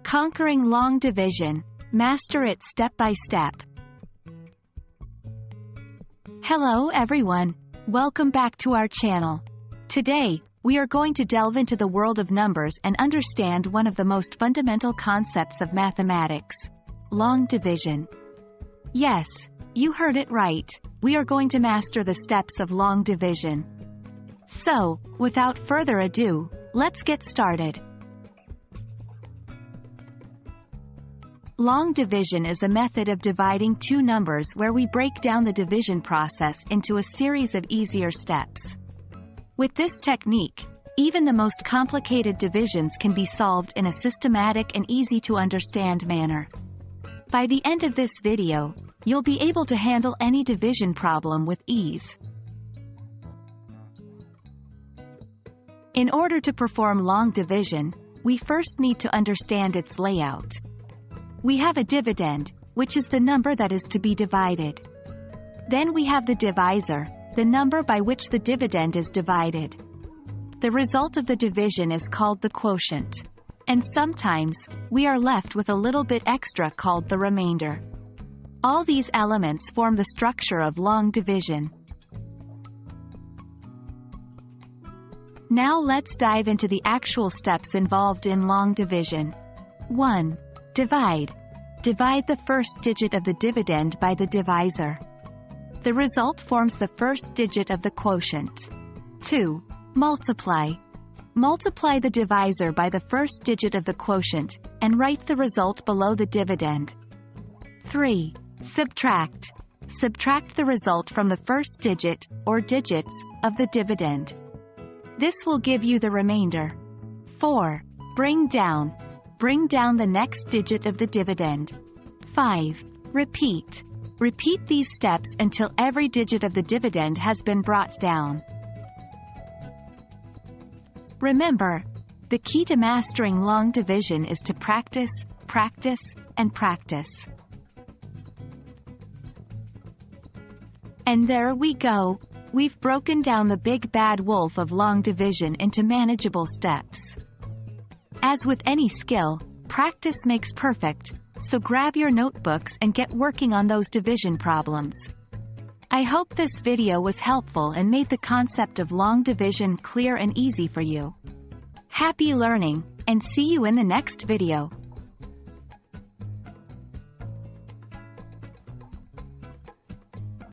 Conquering long division. Master it step by step. Hello everyone. Welcome back to our channel. Today, we are going to delve into the world of numbers and understand one of the most fundamental concepts of mathematics: long division. Yes, you heard it right. We are going to master the steps of long division. So, without further ado, let's get started. Long division is a method of dividing two numbers where we break down the division process into a series of easier steps. With this technique, even the most complicated divisions can be solved in a systematic and easy-to-understand manner. By the end of this video, you'll be able to handle any division problem with ease. In order to perform long division, we first need to understand its layout. We have a dividend, which is the number that is to be divided. Then we have the divisor, the number by which the dividend is divided. The result of the division is called the quotient. And sometimes, we are left with a little bit extra called the remainder. All these elements form the structure of long division. Now let's dive into the actual steps involved in long division. 1. Divide. Divide the first digit of the dividend by the divisor. The result forms the first digit of the quotient. 2. Multiply. Multiply the divisor by the first digit of the quotient, and write the result below the dividend. 3. Subtract. Subtract the result from the first digit, or digits, of the dividend. This will give you the remainder. 4. Bring down. Bring down the next digit of the dividend. 5. Repeat. Repeat these steps until every digit of the dividend has been brought down. Remember, the key to mastering long division is to practice, practice, and practice. And there we go. We've broken down the big bad wolf of long division into manageable steps. As with any skill, practice makes perfect, so grab your notebooks and get working on those division problems. I hope this video was helpful and made the concept of long division clear and easy for you. Happy learning, and see you in the next video.